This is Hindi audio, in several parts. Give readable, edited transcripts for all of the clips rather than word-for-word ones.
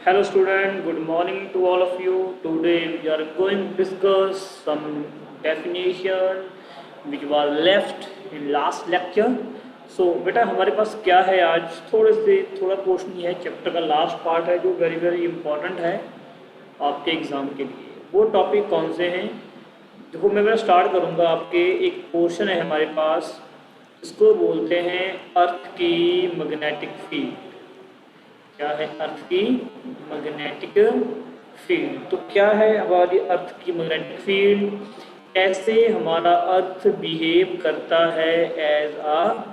Hello student, good morning to all of you. Today we are going to discuss some definition which was left in last lecture. So बेटा हमारे पास क्या है आज थोड़ा क्वेश्चन ये है, चैप्टर का लास्ट पार्ट है जो वेरी वेरी इंपॉर्टेंट है आपके एग्ज़ाम के लिए। वो टॉपिक कौन से हैं? देखो मैं स्टार्ट करूँगा। आपके एक पोर्शन है हमारे पास, इसको बोलते हैं अर्थ की मैग्नेटिक फील्ड। क्या है अर्थ की मैग्नेटिक फील्ड? तो क्या है हमारी अर्थ की मैग्नेटिक फील्ड, कैसे हमारा अर्थ बिहेव करता है एज अ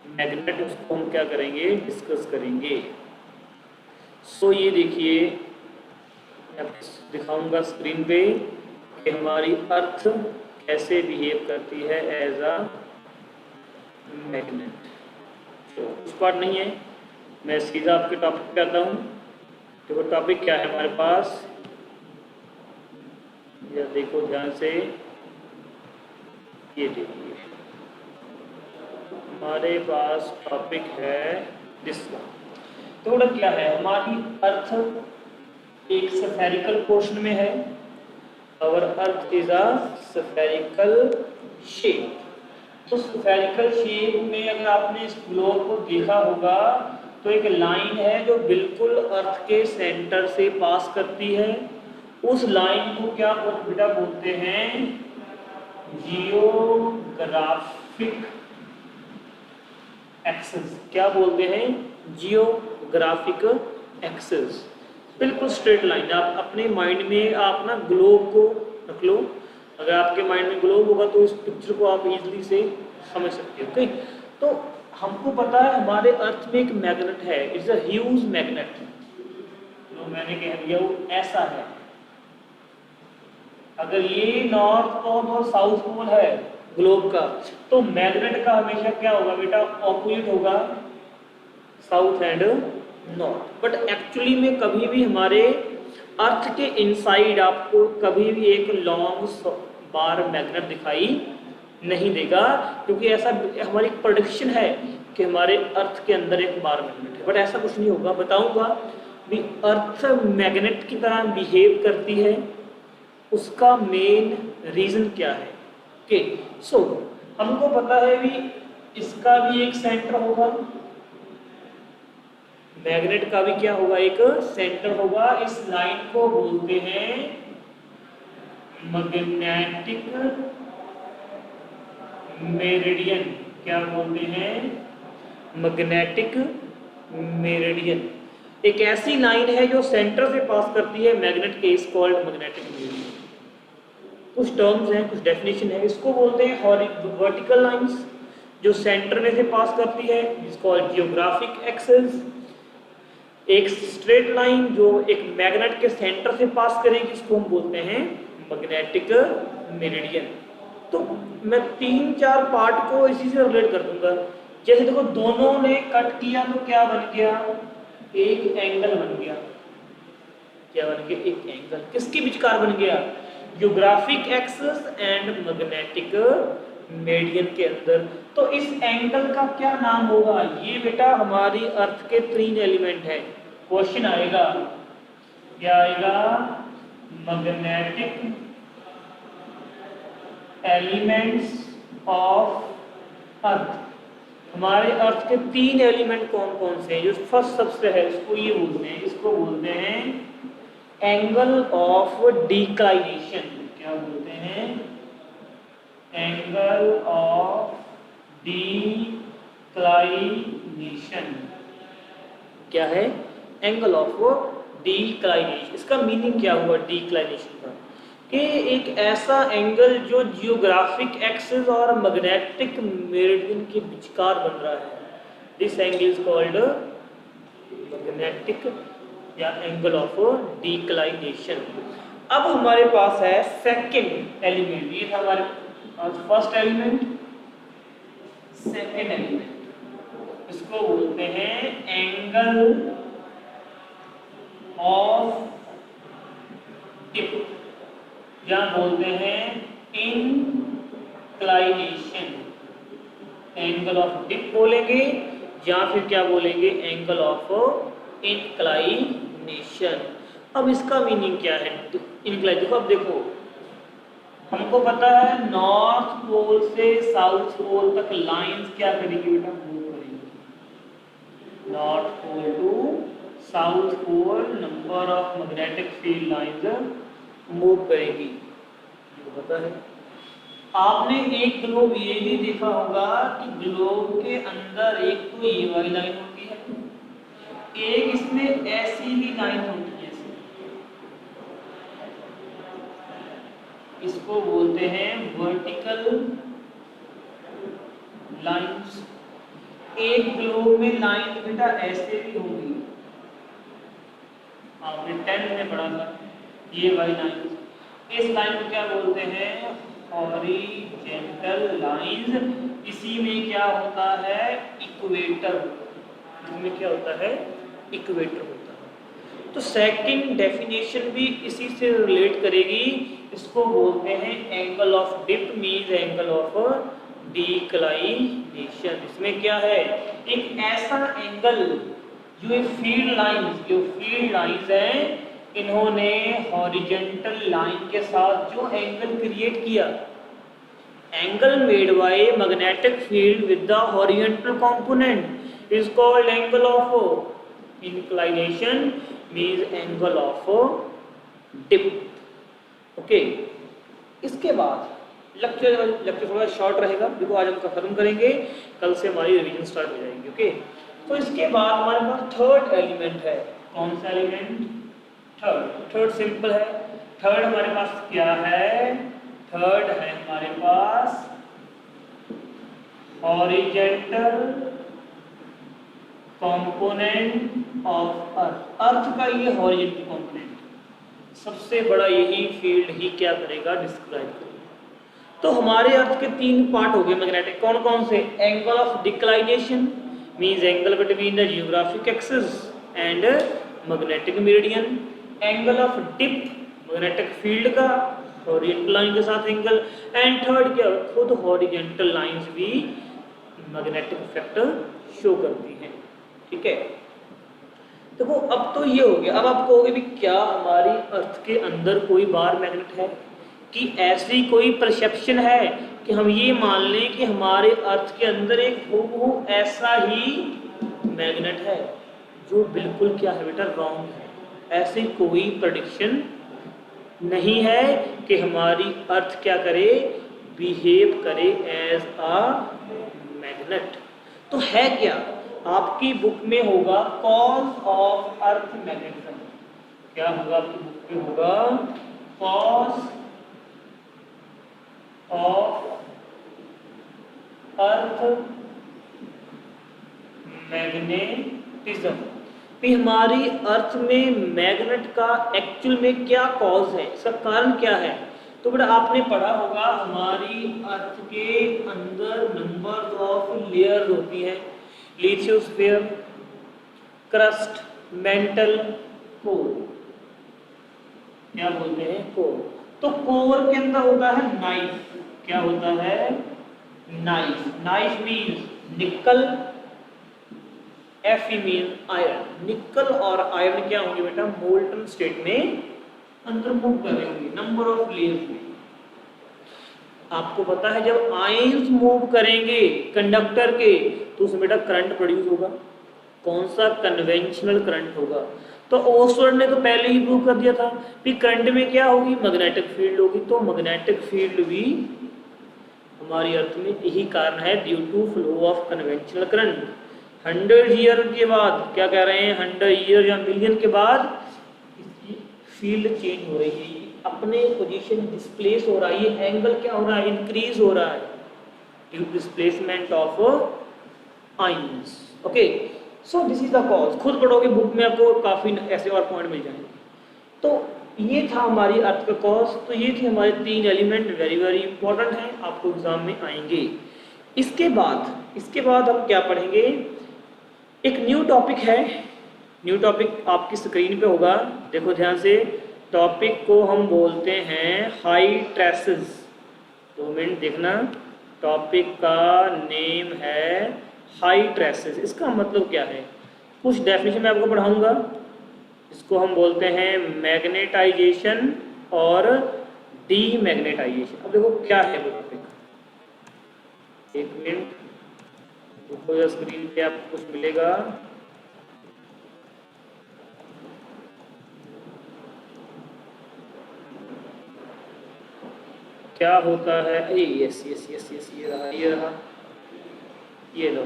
मैग्नेट, उसको हम क्या करेंगे, डिस्कस करेंगे। सो ये देखिए मैं दिखाऊंगा स्क्रीन पे कि हमारी अर्थ कैसे बिहेव करती है एज अ मैग्नेट। तो उस पार्ट नहीं है, मैं सीधा आपके टॉपिक पे आता हूँ। तो वो टॉपिक क्या है हमारे पास, या देखो ध्यान से, ये देखिए हमारे पास टॉपिक है दिस वन। तो वो क्या है, हमारी अर्थ एक स्फेरिकल पोर्शन में है। Our earth is a spherical shape. तो स्फेरिकल शेप में अगर आपने इस ग्लोब को देखा होगा तो एक लाइन है जो बिल्कुल अर्थ के सेंटर से पास करती है। उस लाइन को क्या बेटा बोलते हैं, जियोग्राफिक एक्सिस। क्या बोलते हैं, जियोग्राफिक एक्सिस। बिल्कुल स्ट्रेट लाइन। आप अपने माइंड में आप ना ग्लोब को रख लो। अगर आपके माइंड में ग्लोब होगा तो इस पिक्चर को आप इजीली से समझ सकते हो। ओके, तो हमको पता है हमारे अर्थ में एक मैग्नेट है, इट्स अ ह्यूज मैग्नेट। जो मैंने कह दिया वो ऐसा है। अगर ये नॉर्थ पोल और साउथ पोल है ग्लोब का, तो मैग्नेट का हमेशा क्या होगा बेटा, ऑपोजिट होगा, south and north. But actually में कभी भी हमारे अर्थ के इनसाइड आपको कभी भी एक लॉन्ग बार मैग्नेट दिखाई नहीं देगा, क्योंकि ऐसा हमारी प्रेडिक्शन है कि हमारे अर्थ के अंदर एक बार मैग्नेट है। बट ऐसा कुछ नहीं होगा, बताऊंगा भी। अर्थ मैग्नेट की तरह बिहेव करती है, उसका मेन रीजन क्या है। ओके, सो हमको पता है भी इसका भी एक सेंटर होगा, मैग्नेट का भी क्या होगा, एक सेंटर होगा। इस लाइन को बोलते हैं मैग्नेटिक मेरिडियन। क्या बोलते हैं, मैग्नेटिक मेरिडियन। एक ऐसी लाइन है जो सेंटर से पास करती है मैग्नेट के, इज कॉल्ड मैग्नेटिक मेरिडियन। कुछ टर्म्स हैं, कुछ डेफिनेशन है। इसको बोलते हैं वर्टिकल लाइंस, जो सेंटर में से पास करती है, इज कॉल्ड जियोग्राफिक एक्सिस। एक स्ट्रेट लाइन जो एक मैग्नेट के सेंटर से पास करेगी, इसको हम बोलते हैं मैग्नेटिक मेरिडियन। तो मैं 3-4 पार्ट को इसी से रिलेट कर दूंगा। जैसे देखो, दोनों ने कट किया तो क्या बन गया, एक एंगल बन गया। क्या बन गया, एक एंगल। किसके विचकार बन गया, geographic axis and magnetic meridian के अंदर। तो इस एंगल का क्या नाम होगा, ये बेटा हमारी अर्थ के 3 एलिमेंट है। क्वेश्चन आएगा, क्या आएगा, मैग्नेटिक एलिमेंट्स ऑफ अर्थ। हमारे अर्थ के 3 एलिमेंट कौन कौन से हैं? जो फर्स्ट सबसे है इसको ये बोलते हैं, इसको बोलते हैं एंगल ऑफ डिक्लाइनेशन। क्या बोलते हैं, एंगल ऑफ डिक्लाइनेशन। क्या है, एंगल ऑफ डिक्लाइनेशन। इसका मीनिंग क्या हुआ डिक्लाइनेशन का, कि एक ऐसा एंगल जो जियोग्राफिक एक्सिस और मैग्नेटिक मेरिडियन के विचकार बन रहा है। This angle is called magnetic या एंगल ऑफ डिक्लाइनेशन। अब हमारे पास है सेकंड एलिमेंट। ये था हमारे पास फर्स्ट एलिमेंट, सेकंड एलिमेंट। इसको बोलते हैं एंगल ऑफ टिप, या बोलते हैं इंक्लाइनेशन। एंगल ऑफ डिप बोलेंगे या फिर क्या बोलेंगे, एंगल ऑफ इंक्लाइनेशन। नेशन। अब इसका मीनिंग क्या है इंक्लाइन? देखो, अब देखो, हमको पता है नॉर्थ पोल से साउथ पोल तक लाइंस क्या करेगी बेटा, मूव करेगी। North pole to south pole number of magnetic field lines move करेगी, ये पता है। आपने एक ग्लोब ये भी देखा होगा कि ग्लोब के अंदर एक तो ये वाली लाइन होती है, एक इसमें ऐसी भी लाइन होती है, इसको बोलते हैं वर्टिकल लाइंस। एक ग्लोब में लाइन बेटा ऐसे भी होगी, आपने 10th में पढ़ा था ये वाली लाइन। इस लाइन को क्या बोलते हैं, हॉरिजेंटल लाइंस। इसी में क्या होता है, इक्वेटर, इसमें क्या होता है, इक्वेटर होता है। तो सेकंड डेफिनेशन भी इसी से रिलेट करेगी, इसको बोलते हैं angle of dip means angle of declination. इसमें क्या है, एक ऐसा एंगल जो ये फील्ड लाइंस हैं, इन्होंने हॉरिजेंटल लाइन के साथ जो एंगल क्रिएट किया, angle made by magnetic field with the horizontal component is called angle of inclination means angle of dip. Okay, इसके बाद लेक्चर थोड़ा शॉर्ट रहेगा, देखो आज हम खत्म करेंगे, कल से हमारी रिवीजन स्टार्ट हो जाएगी। ओके, तो इसके बाद हमारे पास थर्ड एलिमेंट है। कौन सा एलिमेंट, थर्ड सिंपल है। थर्ड हमारे पास क्या है, थर्ड है हमारे पास हॉरिजेंटल कंपोनेंट ऑफ अर्थ। अर्थ का ये हॉरिजेंटल कंपोनेंट, सबसे बड़ा यही फील्ड ही क्या करेगा, डिस्क्राइब करेगा। तो हमारे अर्थ के 3 पार्ट हो गए मैग्नेटिक, कौन कौन से, angle of declination means angle between the geographic axis and magnetic meridian, angle of dip magnetic field का हॉरिजेंटल लाइन के साथ एंगल, एंड थर्ड क्या, खुद हॉरिजेंटल लाइंस भी मैग्नेटिक इफेक्ट शो करती हैं। ठीक है, देखो अब तो ये हो गया। अब आप कहोगे भी क्या हमारी अर्थ के अंदर कोई बार मैग्नेट है, कि ऐसी कोई परसेप्शन है कि हम ये मान लें कि हमारे अर्थ के अंदर एक हूबहू ऐसा ही मैग्नेट है, जो बिल्कुल क्या है बेटा, रॉन्ग है। ऐसी कोई प्रेडिक्शन नहीं है कि हमारी अर्थ क्या करे, बिहेव करे एज अ मैग्नेट। तो है क्या, आपकी बुक में होगा कॉज ऑफ अर्थ मैग्नेटिज्म। क्या होगा आपकी बुक में, होगा कॉज ऑफ अर्थ मैग्नेटिज्म। भी हमारी अर्थ में मैग्नेट का एक्चुअल में क्या कॉज है, इसका कारण क्या है। तो बेटा आपने पढ़ा होगा हमारी अर्थ के अंदर नंबर ऑफ लेयर्स होती हैं, लिथोस्फीयर, क्रस्ट, मेंटल, कोर। क्या बोलते हैं, कोर। तो कोर के अंदर होता है नाइफ। क्या होता है, नाइफ। नाइफ मींस निकल, Fe मीन आयरन। निकल और आयरन क्या होंगे बेटा, मोल्टन स्टेट में अंदर मूव कर रहे होंगे नंबर ऑफ लेयर्स में। आपको पता है जब आयंस मूव करेंगे कंडक्टर के, तो उसमें बेटा करंट प्रोड्यूस होगा। कौन सा, कन्वेंशनल करंट होगा। तो ओस्टर्ड ने तो पहले ही प्रूव कर दिया था कि करंट में क्या होगी, मैग्नेटिक फील्ड होगी। तो मैग्नेटिक फील्ड भी हमारी अर्थ में यही कारण है, due to flow of conventional current. 100 year के बाद, क्या कह रहे हैं, 100 ईयर या मिलियन के बाद इसकी फील्ड चेंज हो रही है, अपने पोजीशन डिस्प्लेस हो रहा है। ये एंगल क्या हो रहा है, इंक्रीज हो रहा है due to displacement of ions. Okay, so this is the cause. खुद पढ़ोगे बुक में, आपको काफी ऐसे और पॉइंट मिल जाएंगे। तो ये था हमारी अर्थ का कॉज। तो ये थे हमारे 3 एलिमेंट, वेरी वेरी इंपॉर्टेंट हैं, आपको एग्जाम में आएंगे। इसके बाद हम क्या पढ़ेंगे, एक न्यू टॉपिक है। न्यू टॉपिक आपकी स्क्रीन पे होगा, देखो ध्यान से। टॉपिक को हम बोलते हैं हाई ट्रेसेस। 2 मिनट देखना, टॉपिक का नेम है हाई ट्रेसेस। इसका मतलब क्या है, कुछ डेफिनेशन मैं आपको पढ़ाऊंगा, इसको हम बोलते हैं मैग्नेटाइजेशन और डीमैग्नेटाइजेशन। अब देखो क्या है वो टॉपिक, एक मिनट रुको, स्क्रीन पे आपको कुछ मिलेगा। क्या होता है, यस यस यस यस, ये रहा ये रहा, ये लो।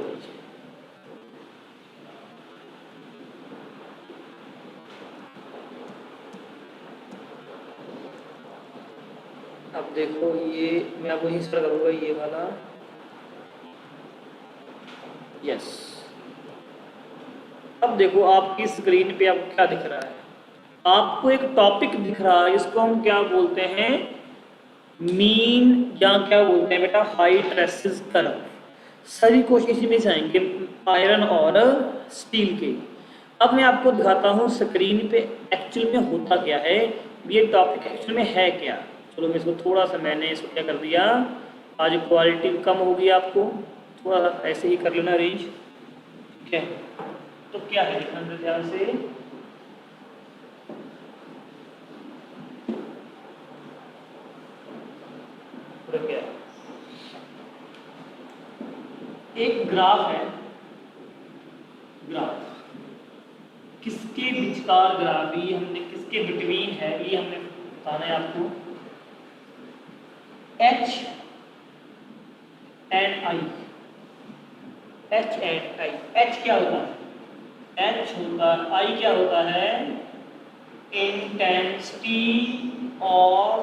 अब देखो ये मैं आपको हिस्सा करूँगा, ये वाला, यस। अब देखो आपकी स्क्रीन पे आपको क्या दिख रहा है, आपको एक टॉपिक दिख रहा है, इसको हम क्या बोलते हैं, मीन, या क्या बोलते हैं बेटा, हाइट रेसिस कर्व। सभी क्वेश्चन इसी में से आएंगे, आयरन और स्टील के। अब मैं आपको दिखाता हूँ स्क्रीन पे एक्चुअल में होता क्या है, ये टॉपिक एक्चुअल में है क्या। चलो मैं इसको थोड़ा सा, मैंने इसको क्या कर दिया, आज क्वालिटी कम होगी, आपको थोड़ा सा ऐसे ही कर लेना रेंज, ठीक है। तो क्या है, देखना ध्यान से, क्या है, एक ग्राफ है, ग्राफ किसके विचकार ग्राफ, ये हमने किसके बिटवीन है, ये हमने बताना है आपको। H and I, H and I, H क्या होता है, H होता है, I क्या होता है, intensity of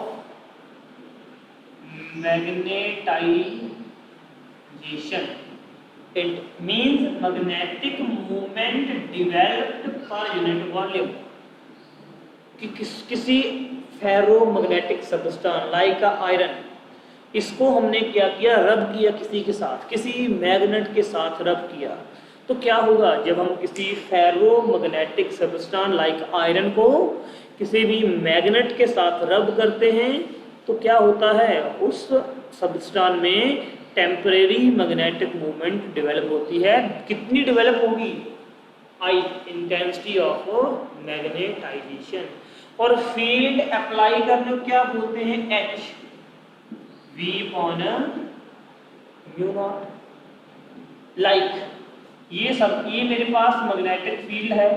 magnetisation. It means magnetic movement developed per unit volume. कि किसी फेरोमैग्नेटिक सब्सटेंस लाइक आयरन, इसको हमने क्या किया, रब किया किसी के साथ, किसी मैग्नेट के साथ रब किया, तो क्या होगा, जब हम किसी फेरोमैग्नेटिक सब्सटेंस लाइक आयरन को किसी भी मैग्नेट के साथ रब करते हैं, तो क्या होता है, उस सब्सटेंस में टेम्परेरी मैग्नेटिक मूवमेंट डेवलप होती है। कितनी डेवलप होगी, आई, इंटेंसिटी ऑफ मैग्नेटाइजेशन। और फील्ड अप्लाई करने को क्या बोलते हैं, H, V upon mu naught. Like ये मेरे पास मैग्नेटिक फील्ड है,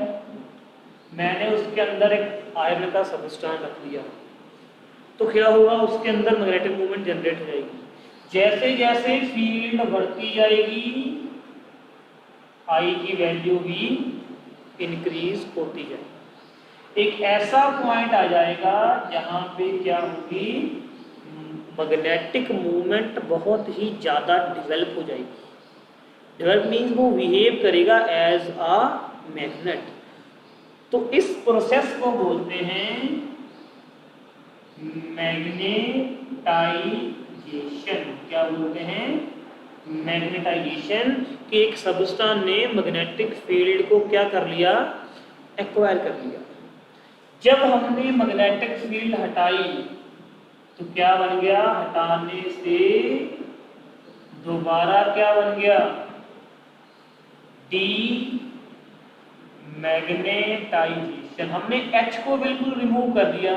मैंने उसके अंदर एक आयरन का सब्सटेंस रख दिया, तो क्या होगा, उसके अंदर मैग्नेटिक मूवमेंट जनरेट हो जाएगी। जैसे जैसे फील्ड बढ़ती जाएगी, आई की वैल्यू भी इंक्रीज होती जाएगी। एक ऐसा पॉइंट आ जाएगा जहां पे क्या होगी, मैग्नेटिक मूवमेंट बहुत ही ज़्यादा डेवलप हो जाएगी। डेवलप मीन्स वो बिहेव करेगा एज अ मैग्नेट। तो इस प्रोसेस को बोलते हैं मैग्नेटाइजेशन। क्या बोलते हैं, मैग्नेटाइजेशन। कि एक सब्सटेंस ने मैग्नेटिक फील्ड को क्या कर लिया, एक्वायर कर लिया। जब हमने मैग्नेटिक फील्ड हटाई तो क्या बन गया, हटाने से दोबारा क्या बन गया, डी मैग्नेटाइजेशन। हमने H को बिल्कुल रिमूव कर दिया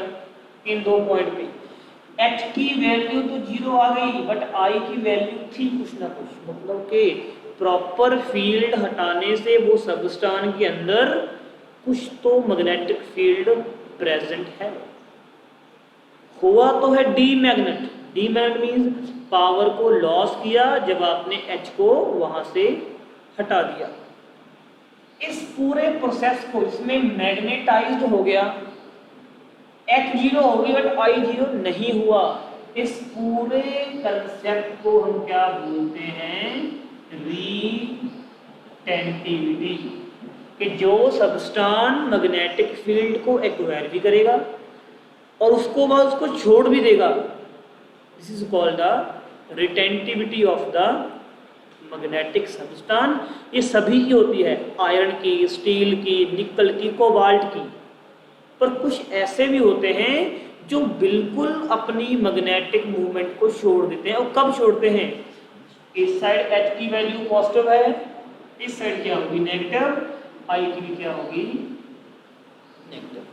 इन दो पॉइंट पे। H की वैल्यू तो 0 आ गई, बट I की वैल्यू थी कुछ ना कुछ, मतलब कि प्रॉपर फील्ड हटाने से वो सब्सटेंस के अंदर कुछ तो मैग्नेटिक फील्ड प्रेजेंट है। हुआ तो है D magnet. D magnet means power को लॉस किया जब आपने H को वहां से हटा दिया। इस पूरे प्रोसेस को, इसमें मैग्नेटाइज्ड हो गया, H 0 हो गई बट I 0 नहीं हुआ। इस पूरे कंसेप्ट को हम क्या बोलते हैं, रिटेंटिविटी। कि जो सब्सटेंस मैग्नेटिक फील्ड को एक्वायर भी करेगा और उसको बाद उसको छोड़ भी देगा, this is called the retentivity of the magnetic substance. ये सभी की होती है, आयरन की, स्टील की, निकल की, कोबाल्ट की। पर कुछ ऐसे भी होते हैं जो बिल्कुल अपनी मैग्नेटिक मूवमेंट को छोड़ देते हैं। और कब छोड़ते हैं, इस साइड H की वैल्यू पॉजिटिव है, इस साइड क्या होगी नेगेटिव, I की भी क्या होगी नेगेटिव।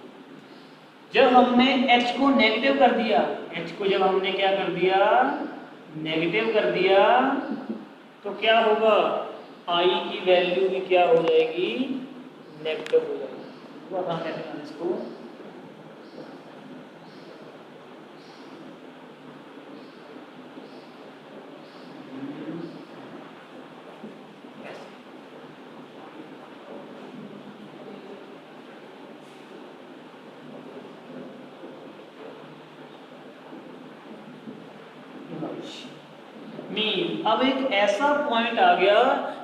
जब हमने H को नेगेटिव कर दिया, H को जब हमने क्या कर दिया, नेगेटिव कर दिया, तो क्या होगा, I की वैल्यू भी क्या हो जाएगी, नेगेटिव हो जाएगी। वो हम कहते हैं इसको मीन। अब एक ऐसा पॉइंट आ गया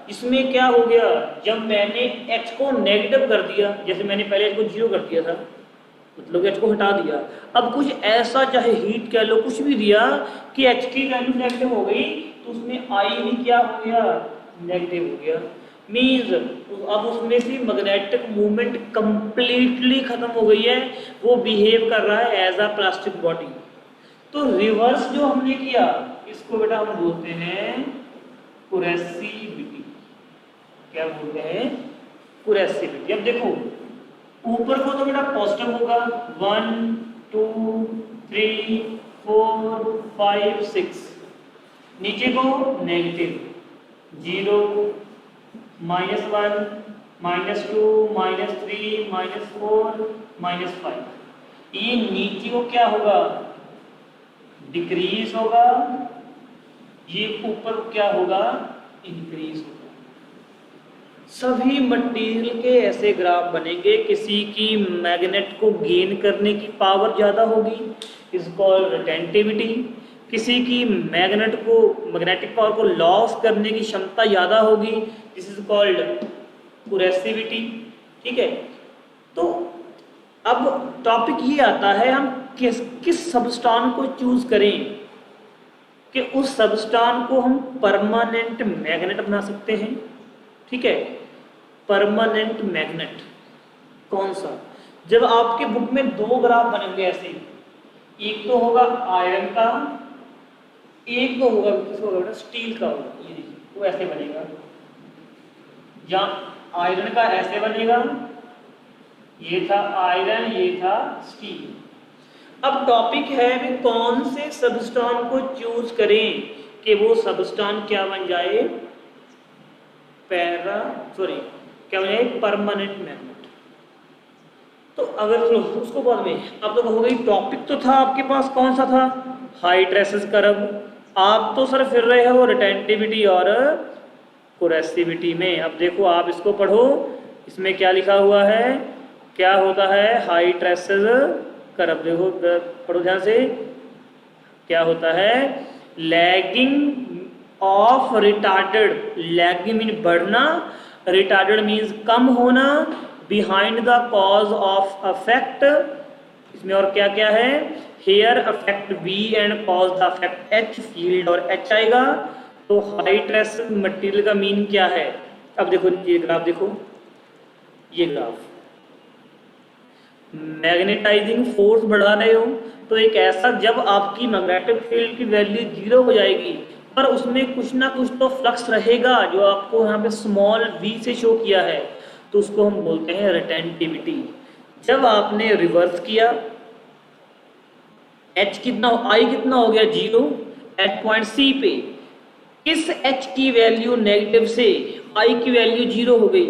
इसमें क्या हो गया, जब मैंने H को नेगेटिव कर दिया, जैसे मैंने पहले H को 0 कर दिया था, मतलब H को हटा दिया, अब कुछ ऐसा चाहे हीट कह लो कुछ भी दिया कि H की वैल्यू नेगेटिव हो गई, तो उसमें I भी क्या हो गया, नेगेटिव हो गया। मीन्स अब उसमें से मैग्नेटिक मूवमेंट कंप्लीटली खत्म हो गई है, वो बिहेव कर रहा है एज अ प्लास्टिक बॉडी। तो रिवर्स जो हमने किया इसको बेटा हम बोलते हैं कुरेसिविटी। क्या बोलते हैं, कुरेसिविटी। अब देखो ऊपर को तो बेटा पॉजिटिव होगा, 1 2 3 4 5 6, नीचे को नेगेटिव, 0 -1 -2 -3 -4 -5। ये नीचे को क्या होगा, डिक्रीज होगा, ये ऊपर क्या होगा, इंक्रीज होगा। सभी मटेरियल के ऐसे ग्राफ बनेंगे, किसी की मैग्नेट को गेन करने की पावर ज्यादा होगी, इज कॉल्ड रिटेंटिविटी, किसी की मैग्नेटिक पावर को लॉस करने की क्षमता ज्यादा होगी, दिस इज कॉल्ड कुरेसिविटी। ठीक है, तो अब टॉपिक ये आता है हम किस सबस्टांस को चूज करें कि उस सबस्टांस को हम परमानेंट मैग्नेट बना सकते हैं। ठीक है, परमानेंट मैग्नेट कौन सा, जब आपके बुक में 2 ग्राफ बनेंगे ऐसे, एक तो होगा आयरन का, एक तो होगा किसका होगा, स्टील का होगा। ये देखिए वो ऐसे बनेगा, जहां आयरन का ऐसे बनेगा, ये था आयरन, ये था स्टील। अब टॉपिक है भी कौन से सबस्टांस को चूज करें कि वो सबस्टांस क्या बन जाए, क्या बन जाए, परमानेंट मैग्नेट। तो अगर चलो उसको बाद में, अब तो हो गई, टॉपिक तो था आपके पास कौन सा था, हाइड्रेसिस कर्व। आप तो सर फिर रहे हो रिटेंटिविटी और कुरेसिविटी में। अब देखो आप इसको पढ़ो, इसमें क्या लिखा हुआ है, क्या होता है हाइड्रेसिस कर्व, देखो पढ़ो ध्यान से, क्या होता है, lagging of retarded, lagging mean बढ़ना, रिटार्डेड मीन्स कम होना, behind the cause of effect, इसमें और क्या क्या है, here effect B and cause the effect H, field और एच आएगा। तो हाइड्रेसिस मटेरियल का मीन क्या है, अब देखो ये ग्राफ देखो, ये ग्राफ मैग्नेटाइजिंग फोर्स बढ़ा रहे हो, तो एक ऐसा, जब आपकी मैग्नेटिक फील्ड की वैल्यू 0 हो जाएगी, पर उसमें कुछ ना कुछ तो फ्लक्स रहेगा, जो आपको यहाँ पे स्मॉल v से शो किया है, तो उसको हम बोलते हैं रिटेंटिविटी। जब आपने रिवर्स किया, h कितना, I कितना हो गया 0 एट पॉइंट C पे, किस h की वैल्यू नेगेटिव से I की वैल्यू 0 हो गई,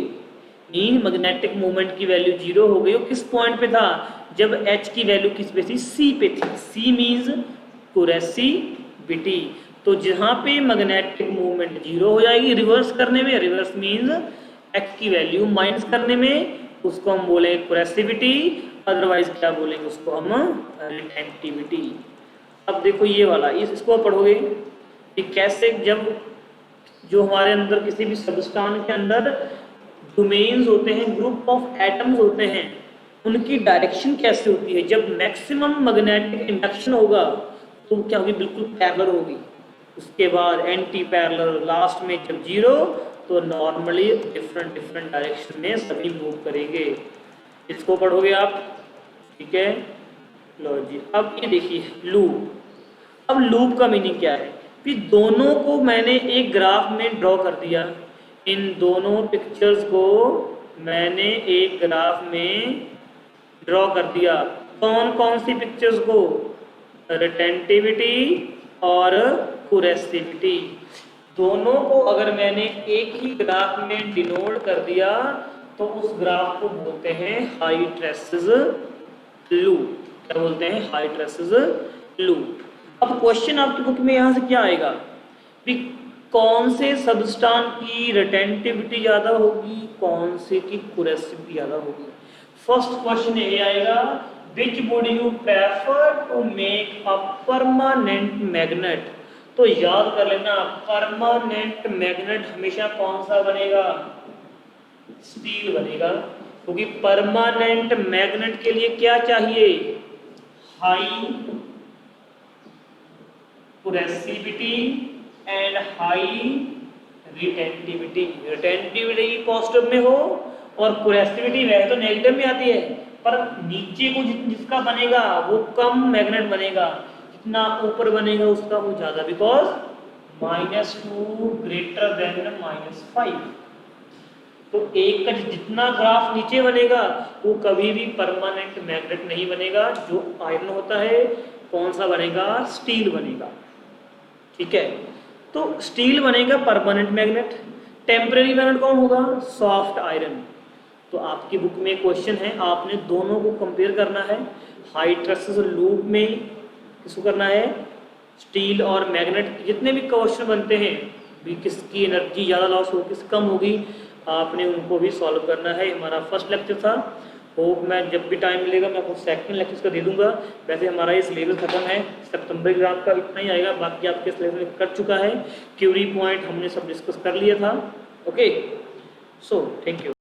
मीन मैग्नेटिक मोमेंट की वैल्यू 0 हो गई। वो किस पॉइंट पे था, जब h की वैल्यू किस पे थी, C पे थी। C means curiosity. तो जहां पे मैग्नेटिक मूवमेंट 0 हो जाएगी रिवर्स करने में, रिवर्स मीन्स h की वैल्यू माइनस करने में, उसको हम बोलेंगे कुरेसिविटी, अदरवाइज क्या बोलेंगे, उसको हम रिटेंटिविटी। अब देखो ये वाला, इसको पढ़ोगे कि कैसे, जब जो हमारे अंदर किसी भी सबस्टांस के अंदर डोमेन्स होते हैं, ग्रुप ऑफ एटम्स होते हैं, उनकी डायरेक्शन कैसे होती है। जब मैक्सिमम मैग्नेटिक इंडक्शन होगा तो क्या होगी, बिल्कुल पैरेलल होगी, उसके बाद एंटी पैरेलल, लास्ट में जब 0 तो नॉर्मली डिफरेंट डायरेक्शन में सभी मूव करेंगे। इसको पढ़ोगे आप, ठीक है। लो जी, अब ये देखिए लूप। अब लूप का मीनिंग क्या है, फिर दोनों को मैंने एक ग्राफ में ड्रॉ कर दिया, इन दोनों पिक्चर्स को मैंने एक ग्राफ में ड्रॉ कर दिया। कौन कौन सी पिक्चर्स को, रिटेंटिविटी और कुरेसिविटी, दोनों को अगर मैंने एक ही ग्राफ में डिनोट कर दिया तो उस ग्राफ को बोलते हैं हाई ट्रेसेस लूप। क्या बोलते हैं? High traces loop. अब क्वेश्चन आपकी बुक में यहां से क्या आएगा कि कौन से सबस्टांस की रिटेंटिविटी ज्यादा होगी, कौन से की कुरेसिविटी ज्यादा होगी। फर्स्ट क्वेश्चन ये आएगा, which would you prefer to make a permanent magnet. तो याद कर लेना, परमानेंट मैग्नेट हमेशा कौन सा बनेगा? स्टील बनेगा, क्योंकि परमानेंट मैग्नेट के लिए क्या चाहिए? High curiosity and high retentivity. Retentivity positive में हो और कुरेसिविटी वैसे तो नेगेटिव में आती है, पर नीचे को जिसका बनेगा वो कम मैग्नेट बनेगा, जितना ऊपर बनेगा उसका वो ज्यादा, बिकॉज -2 ग्रेटर देन -5। तो एक का जितना ग्राफ नीचे बनेगा वो कभी भी परमानेंट मैग्नेट नहीं बनेगा। जो आयरन होता है कौन सा बनेगा? स्टील बनेगा। ठीक है, तो स्टील बनेगा परमानेंट मैग्नेट। टेम्परेरी मैग्नेट कौन होगा? Soft iron. तो आपकी बुक में क्वेश्चन है, आपने दोनों को कंपेयर करना है। हाई ट्रेसेस लूप में किसको करना है? स्टील और मैग्नेट। जितने भी क्वेश्चन बनते हैं भी किसकी एनर्जी ज़्यादा लॉस होगी, किस कम होगी, आपने उनको भी सॉल्व करना है। हमारा फर्स्ट लेक्चर था, होप मैं जब भी टाइम मिलेगा मैं आपको सेकंड लेक्चर का दे दूंगा। वैसे हमारा ये सिलेबस खत्म है, सितंबर एग्जाम का इतना ही आएगा, बाकी आपके सिलेबस कट चुका है। क्यूरी पॉइंट हमने सब डिस्कस कर लिया था। Okay, so thank you.